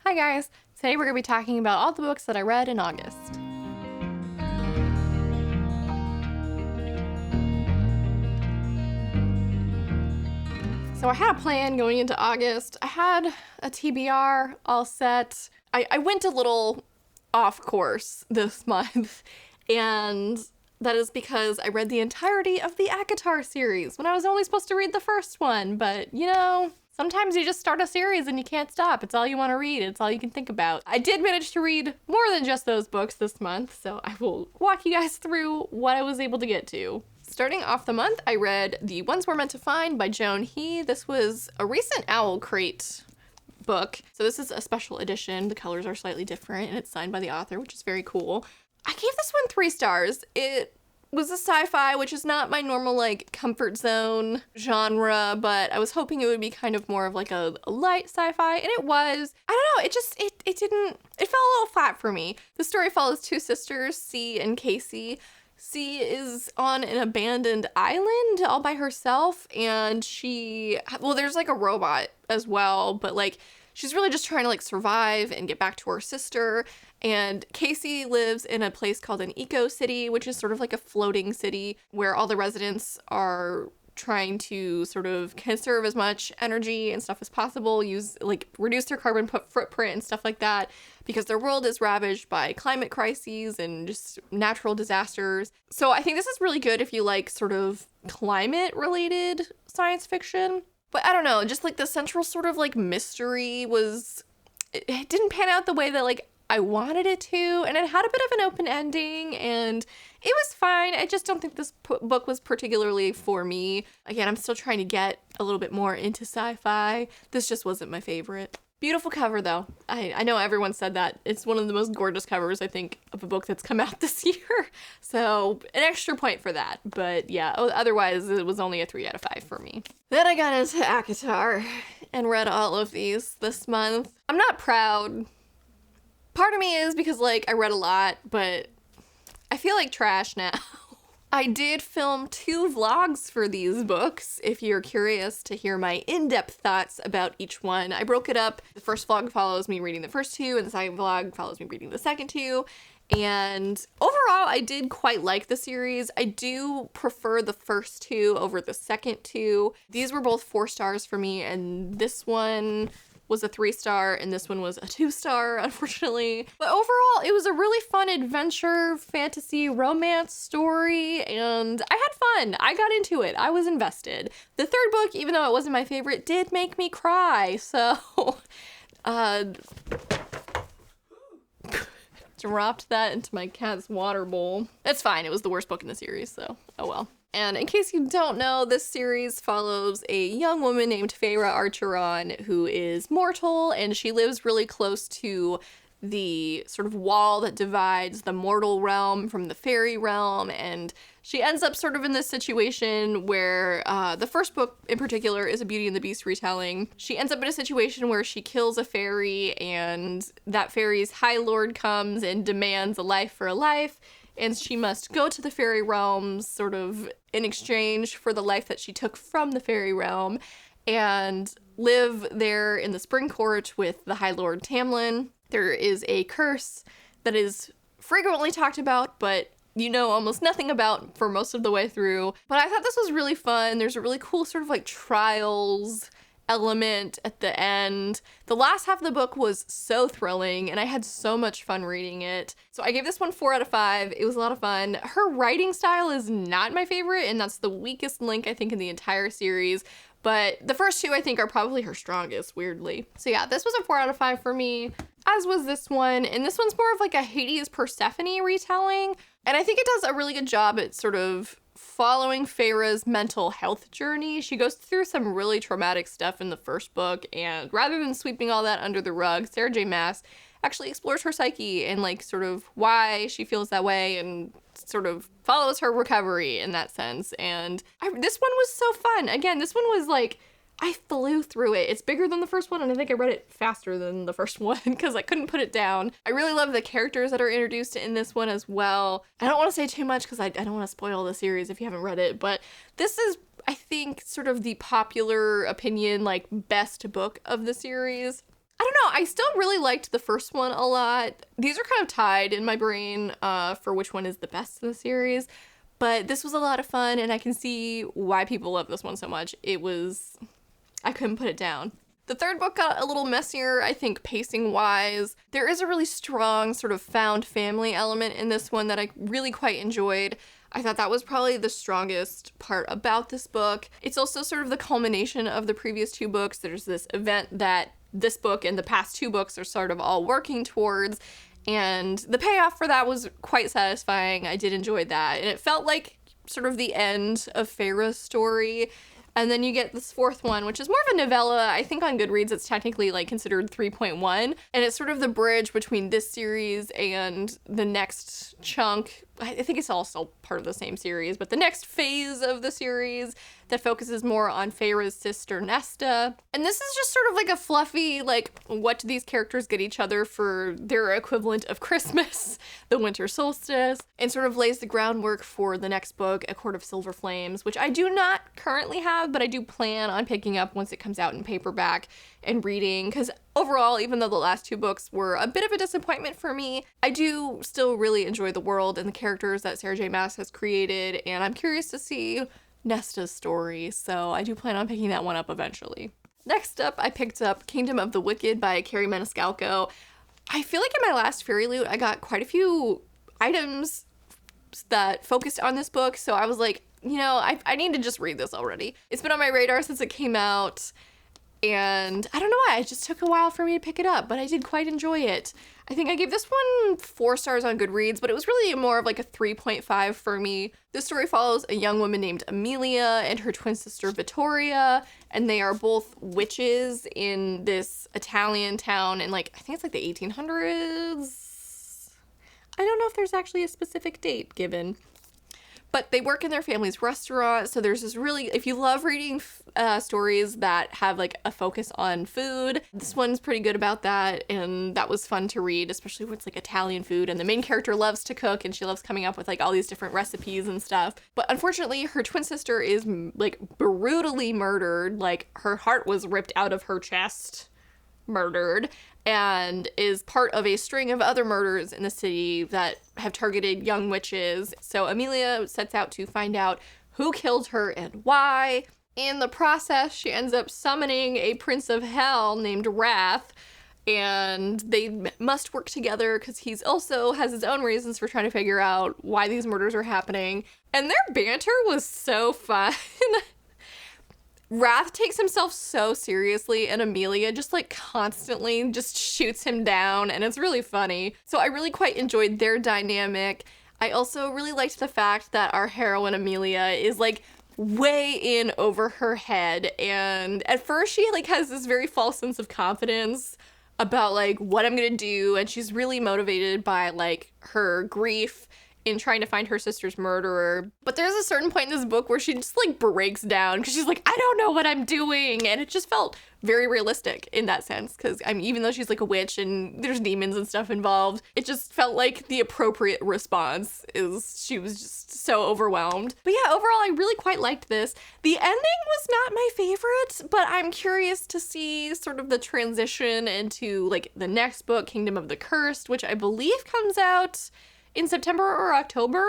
Hi guys! Today we're going to be talking about all the books that I read in August. So I had a plan going into August. I had a TBR all set. I went a little off course this month, and that is because I read the entirety of the Acotar series when I was only supposed to read the first one, but you know, sometimes you just start a series and you can't stop. It's all you want to read. It's all you can think about. I did manage to read more than just those books this month, so I will walk you guys through what I was able to get to. Starting off the month, I read The Ones We're Meant to Find by Joan He. This was a recent Owl Crate book. So this is a special edition. The colors are slightly different and it's signed by the author, which is very cool. I gave this one 3 stars. It was a sci-fi, which is not my normal like comfort zone genre, but I was hoping it would be kind of more of like a light sci-fi, and it was. I don't know, it fell a little flat for me. The story follows 2 sisters, C and Casey. C is on an abandoned island all by herself, and there's like a robot as well, but like she's really just trying to like survive and get back to her sister. And Casey lives in a place called an eco city, which is sort of like a floating city where all the residents are trying to sort of conserve as much energy and stuff as possible, reduce their carbon footprint and stuff like that, because their world is ravaged by climate crises and just natural disasters. So I think this is really good if you like sort of climate related science fiction. But I don't know, just like the central sort of like mystery it didn't pan out the way that like I wanted it to, and it had a bit of an open ending, and it was fine. I just don't think this book was particularly for me. Again, I'm still trying to get a little bit more into sci-fi. This just wasn't my favorite. Beautiful cover, though. I know everyone said that. It's one of the most gorgeous covers, I think, of a book that's come out this year. So, an extra point for that. But yeah, otherwise, it was only a 3 out of 5 for me. Then I got into Acotar and read all of these this month. I'm not proud. Part of me is because, like, I read a lot, but I feel like trash now. I did film 2 vlogs for these books, if you're curious to hear my in-depth thoughts about each one. I broke it up. The first vlog follows me reading the first 2, and the second vlog follows me reading the second 2. And overall, I did quite like the series. I do prefer the first 2 over the second 2. These were both 4 stars for me, and this one was a 3-star, and this one was a 2-star, unfortunately. But overall, it was a really fun adventure, fantasy, romance story, and I had fun. I got into it. I was invested. The third book, even though it wasn't my favorite, did make me cry, so dropped that into my cat's water bowl. It's fine. It was the worst book in the series, so oh well. And in case you don't know, this series follows a young woman named Feyre Archeron who is mortal, and she lives really close to the sort of wall that divides the mortal realm from the fairy realm, and she ends up sort of in this situation where the first book in particular is a Beauty and the Beast retelling. She ends up in a situation where she kills a fairy, and that fairy's High Lord comes and demands a life for a life, and she must go to the fairy realms sort of in exchange for the life that she took from the fairy realm, and live there in the Spring Court with the High Lord Tamlin. There is a curse that is frequently talked about, but you know almost nothing about for most of the way through. But I thought this was really fun. There's a really cool sort of like trials element at the end. The last half of the book was so thrilling, and I had so much fun reading it. So I gave this one 4 out of 5. It was a lot of fun. Her writing style is not my favorite, and that's the weakest link I think in the entire series. But the first 2 I think are probably her strongest, weirdly. So yeah, this was a 4 out of 5 for me, as was this one. And this one's more of like a Hades Persephone retelling. And I think it does a really good job at sort of following Feyre's mental health journey. She goes through some really traumatic stuff in the first book, and rather than sweeping all that under the rug, Sarah J. Maas actually explores her psyche and like sort of why she feels that way, and sort of follows her recovery in that sense. And this one was so fun. Again, this one was like, I flew through it. It's bigger than the first one, and I think I read it faster than the first one because I couldn't put it down. I really love the characters that are introduced in this one as well. I don't want to say too much because I don't want to spoil the series if you haven't read it, but this is, I think, sort of the popular opinion, like, best book of the series. I don't know. I still really liked the first one a lot. These are kind of tied in my brain for which one is the best in the series. But this was a lot of fun, and I can see why people love this one so much. I couldn't put it down. The third book got a little messier, I think, pacing-wise. There is a really strong sort of found family element in this one that I really quite enjoyed. I thought that was probably the strongest part about this book. It's also sort of the culmination of the previous two books. There's this event that this book and the past two books are sort of all working towards, and the payoff for that was quite satisfying. I did enjoy that, and it felt like sort of the end of Feyre's story. And then you get this fourth one, which is more of a novella. I think on Goodreads it's technically like considered 3.1, and it's sort of the bridge between this series and the next chunk. I think it's all still part of the same series, but the next phase of the series that focuses more on Feyre's sister Nesta. And this is just sort of like a fluffy, like, what do these characters get each other for their equivalent of Christmas, the winter solstice, and sort of lays the groundwork for the next book, A Court of Silver Flames, which I do not currently have, but I do plan on picking up once it comes out in paperback and reading, because overall, even though the last two books were a bit of a disappointment for me, I do still really enjoy the world and the characters that Sarah J. Maas has created, and I'm curious to see Nesta's story, so I do plan on picking that one up eventually. Next up, I picked up Kingdom of the Wicked by Carrie Maniscalco. I feel like in my last Fairy Loot, I got quite a few items that focused on this book, so I was like, I need to just read this already. It's been on my radar since it came out, and I don't know why, it just took a while for me to pick it up, but I did quite enjoy it. I think I gave this one 4 stars on Goodreads, but it was really more of like a 3.5 for me. This story follows a young woman named Amelia and her twin sister Vittoria, and they are both witches in this Italian town in I think it's like the 1800s. I don't know if there's actually a specific date given. But they work in their family's restaurant, so there's this really, if you love reading stories that have like a focus on food, this one's pretty good about that, and that was fun to read, especially when it's like Italian food, and the main character loves to cook, and she loves coming up with like all these different recipes and stuff. But unfortunately, her twin sister is like brutally murdered, like her heart was ripped out of her chest, murdered, and is part of a string of other murders in the city that have targeted young witches. So Amelia sets out to find out who killed her and why. In the process, she ends up summoning a prince of hell named Wrath, and they must work together because he's also has his own reasons for trying to figure out why these murders are happening. And their banter was so fun. Wrath takes himself so seriously, and Amelia just like constantly just shoots him down, and it's really funny. So I really quite enjoyed their dynamic. I also really liked the fact that our heroine Amelia is like way in over her head, and at first she like has this very false sense of confidence about like what I'm gonna do, and she's really motivated by like her grief in trying to find her sister's murderer. But there's a certain point in this book where she just like breaks down because she's like, I don't know what I'm doing, and it just felt very realistic in that sense, because even though she's like a witch and there's demons and stuff involved, it just felt like the appropriate response is she was just so overwhelmed. But yeah, overall I really quite liked this. The ending was not my favorite, but I'm curious to see sort of the transition into like the next book, Kingdom of the Cursed, which I believe comes out in September or October.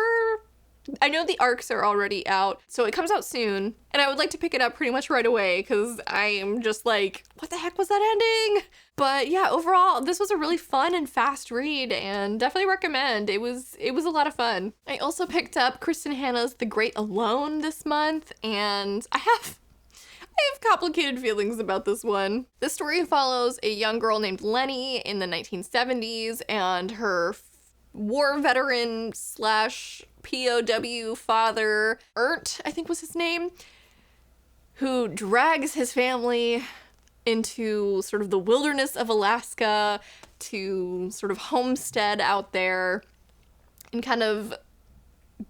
I know the arcs are already out, so it comes out soon, and I would like to pick it up pretty much right away because I am just like, what the heck was that ending? But yeah, overall, this was a really fun and fast read, and definitely recommend. It was a lot of fun. I also picked up Kristen Hanna's The Great Alone this month, and I have complicated feelings about this one. This story follows a young girl named Lenny in the 1970s, and her war veteran / POW father, Ert, I think was his name, who drags his family into sort of the wilderness of Alaska to sort of homestead out there and kind of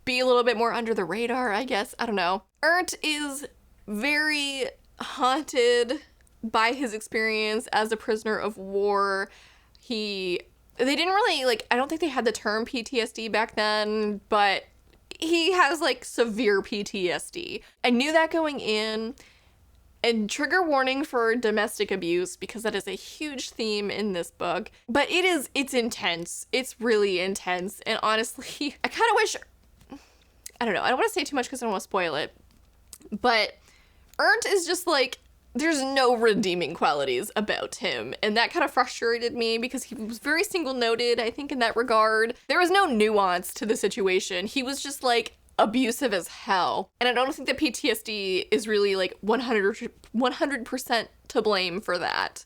be a little bit more under the radar, I guess. I don't know. Ert is very haunted by his experience as a prisoner of war. They didn't really, I don't think they had the term PTSD back then, but he has, severe PTSD. I knew that going in, And trigger warning for domestic abuse, because that is a huge theme in this book. But it's intense. It's really intense. And honestly, I kind of wish, I don't know, I don't want to say too much because I don't want to spoil it. But Ernst is just like, there's no redeeming qualities about him. And that kind of frustrated me because he was very single-noted, I think, in that regard. There was no nuance to the situation. He was just like abusive as hell. And I don't think that PTSD is really like 100% to blame for that.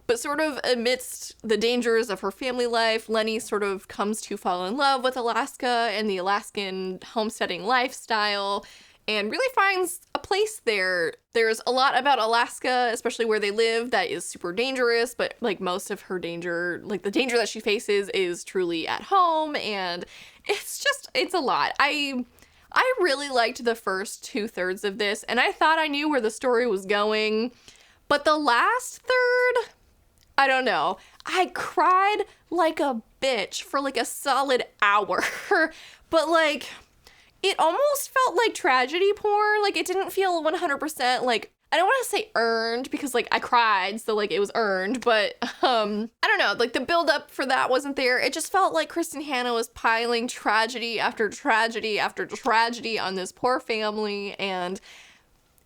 But sort of amidst the dangers of her family life, Lenny sort of comes to fall in love with Alaska and the Alaskan homesteading lifestyle, and really finds a place there. There's a lot about Alaska, especially where they live, that is super dangerous, but like most of her danger, like the danger that she faces is truly at home, and it's a lot. I really liked the first 2/3 of this, and I thought I knew where the story was going, but the last third, I don't know. I cried like a bitch for like a solid hour, but like, it almost felt like tragedy porn. Like, it didn't feel 100% like, I don't want to say earned because like I cried, so like it was earned, but I don't know, like the build up for that wasn't there. It just felt like Kristen Hanna was piling tragedy after tragedy after tragedy on this poor family, and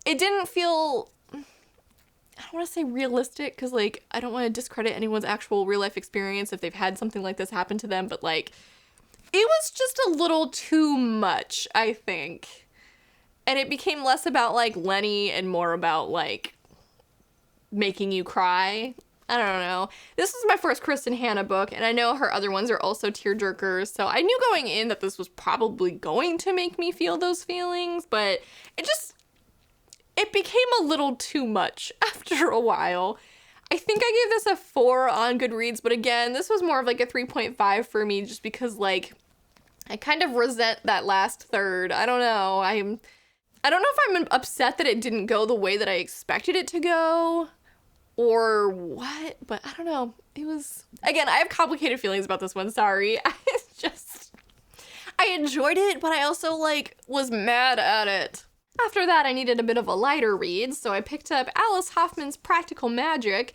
it didn't feel, I don't want to say realistic because like I don't want to discredit anyone's actual real life experience if they've had something like this happen to them, but like it was just a little too much, I think. And it became less about like Lenny and more about like making you cry. I don't know. This was my first Kristen Hanna book, and I know her other ones are also tearjerkers, so I knew going in that this was probably going to make me feel those feelings, but it became a little too much after a while. I think I gave this a 4 on Goodreads, but again, this was more of like a 3.5 for me just because like I kind of resent that last third. I don't know. I don't know if I'm upset that it didn't go the way that I expected it to go or what, but I don't know. It was, again, I have complicated feelings about this one. Sorry. I enjoyed it, but I also like was mad at it. After that, I needed a bit of a lighter read, so I picked up Alice Hoffman's Practical Magic.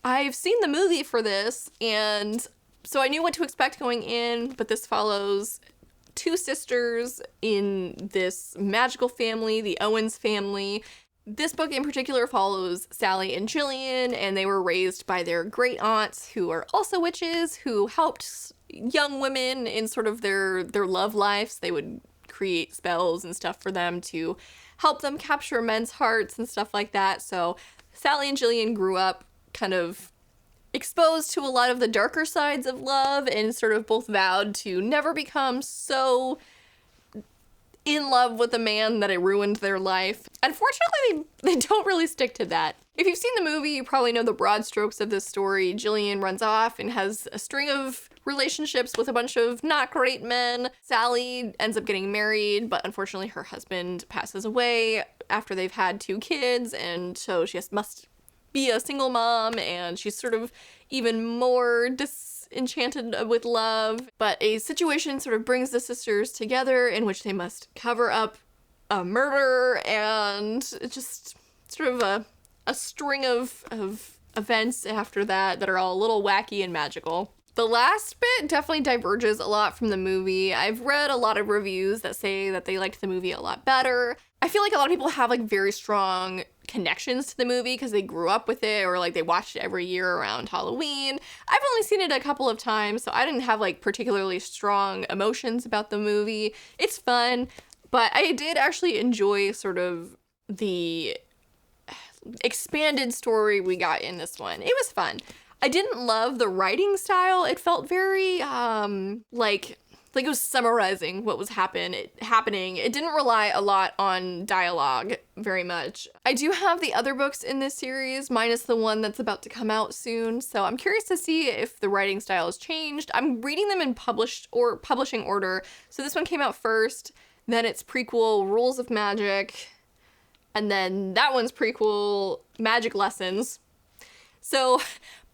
I've seen the movie for this, and so I knew what to expect going in, but this follows 2 sisters in this magical family, the Owens family. This book in particular follows Sally and Jillian, and they were raised by their great aunts who are also witches, who helped young women in sort of their love lives. They would create spells and stuff for them to help them capture men's hearts and stuff like that. So Sally and Jillian grew up kind of exposed to a lot of the darker sides of love and sort of both vowed to never become so in love with a man that it ruined their life. Unfortunately, they don't really stick to that. If you've seen the movie, you probably know the broad strokes of this story. Jillian runs off and has a string of relationships with a bunch of not great men. Sally ends up getting married, but unfortunately her husband passes away after they've had 2 kids, and so she must be a single mom, and she's sort of even more disenchanted with love. But a situation sort of brings the sisters together in which they must cover up a murder, and it's just sort of a string of events after that are all a little wacky and magical. The last bit definitely diverges a lot from the movie. I've read a lot of reviews that say that they liked the movie a lot better. I feel like a lot of people have like very strong connections to the movie because they grew up with it, or like they watched it every year around Halloween. I've only seen it a couple of times, so I didn't have like particularly strong emotions about the movie. It's fun, but I did actually enjoy sort of the expanded story we got in this one. It was fun. I didn't love the writing style. It felt very like it was summarizing what was happening. It didn't rely a lot on dialogue very much. I do have the other books in this series, minus the one that's about to come out soon, so I'm curious to see if the writing style has changed. I'm reading them in publishing order. So this one came out first, then its prequel, Rules of Magic, and then that one's prequel, Magic Lessons. So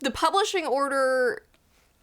the publishing order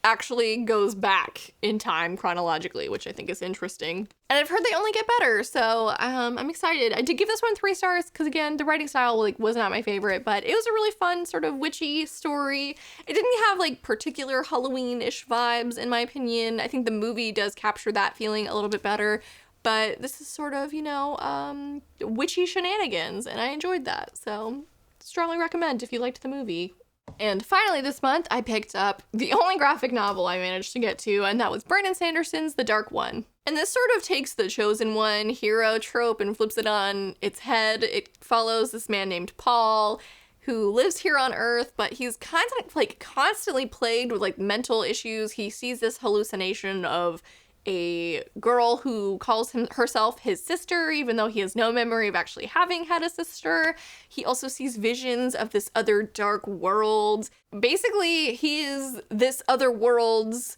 actually goes back in time chronologically, which I think is interesting. And I've heard they only get better, so I'm excited. I did give this one 3 stars because, again, the writing style like was not my favorite, but it was a really fun sort of witchy story. It didn't have like particular Halloween-ish vibes, in my opinion. I think the movie does capture that feeling a little bit better, but this is sort of, you know, witchy shenanigans, and I enjoyed that, so strongly recommend if you liked the movie. And finally this month, I picked up the only graphic novel I managed to get to, and that was Brandon Sanderson's The Dark One. And this sort of takes the chosen one hero trope and flips it on its head. It follows this man named Paul who lives here on Earth, but he's kind of like constantly plagued with like mental issues. He sees this hallucination of a girl who calls herself his sister, even though he has no memory of actually having had a sister. He also sees visions of this other dark world. Basically, he is this other world's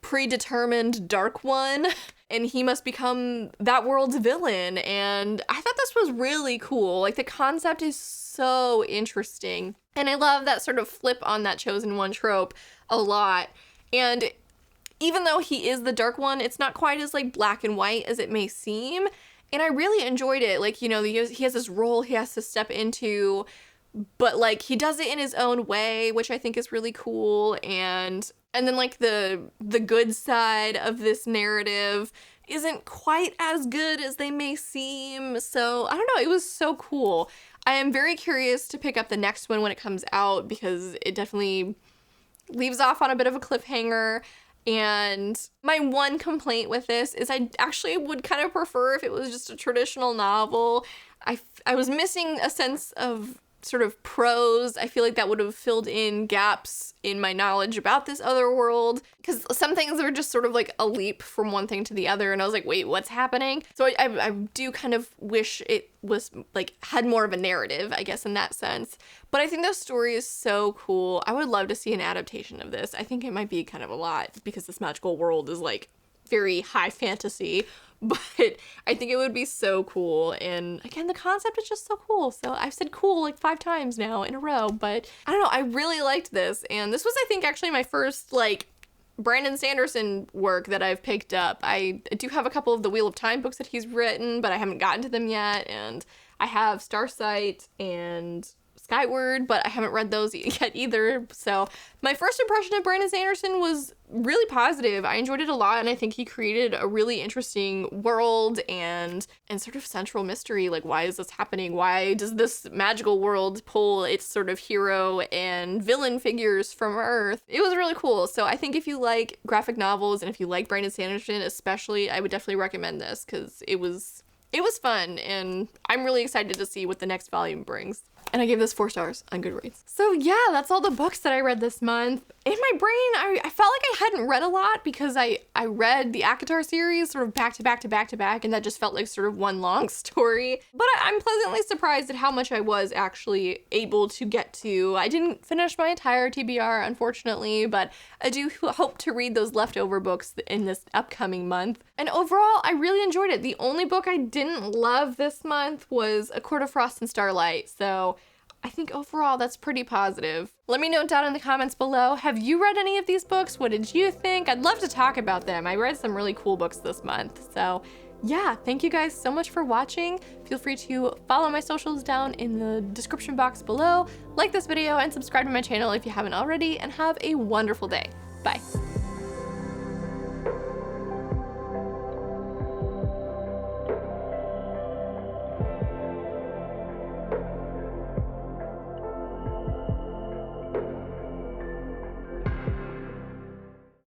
predetermined dark one, and he must become that world's villain. And I thought this was really cool. Like, the concept is so interesting. And I love that sort of flip on that chosen one trope a lot. And even though he is the dark one, it's not quite as like black and white as it may seem. And I really enjoyed it. Like, you know, he has this role he has to step into, but like he does it in his own way, which I think is really cool. And then like the good side of this narrative isn't quite as good as they may seem. So I don't know, it was so cool. I am very curious to pick up the next one when it comes out, because it definitely leaves off on a bit of a cliffhanger. And my one complaint with this is I actually would kind of prefer if it was just a traditional novel. I was missing a sense of sort of prose. I feel like that would have filled in gaps in my knowledge about this other world, because some things were just sort of like a leap from one thing to the other, and I was like, wait, what's happening? So I do kind of wish it was like had more of a narrative, I guess, in that sense. But I think the story is so cool. I would love to see an adaptation of this. I think it might be kind of a lot because this magical world is like very high fantasy, but I think it would be so cool. And again, the concept is just so cool. So I've said cool like 5 times now in a row, but I don't know, I really liked this. And this was, I think, actually my first like Brandon Sanderson work that I've picked up. I do have a couple of the Wheel of Time books that he's written, but I haven't gotten to them yet. And I have Starsight and Skyward, but I haven't read those yet either. So my first impression of Brandon Sanderson was really positive. I enjoyed it a lot, and I think he created a really interesting world and sort of central mystery. Like, why is this happening? Why does this magical world pull its sort of hero and villain figures from Earth? It was really cool. So I think if you like graphic novels and if you like Brandon Sanderson especially, I would definitely recommend this, because it was fun, and I'm really excited to see what the next volume brings. And I gave this 4 stars on Goodreads. So yeah, that's all the books that I read this month. In my brain, I felt like I hadn't read a lot because I read the Acotar series sort of back to back to back to back, and that just felt like sort of one long story. But I'm pleasantly surprised at how much I was actually able to get to. I didn't finish my entire TBR, unfortunately, but I do hope to read those leftover books in this upcoming month. And overall, I really enjoyed it. The only book I didn't love this month was A Court of Frost and Starlight, so I think overall that's pretty positive. Let me know down in the comments below, have you read any of these books? What did you think? I'd love to talk about them. I read some really cool books this month. So yeah, thank you guys so much for watching. Feel free to follow my socials down in the description box below, like this video, and subscribe to my channel if you haven't already, and have a wonderful day. Bye.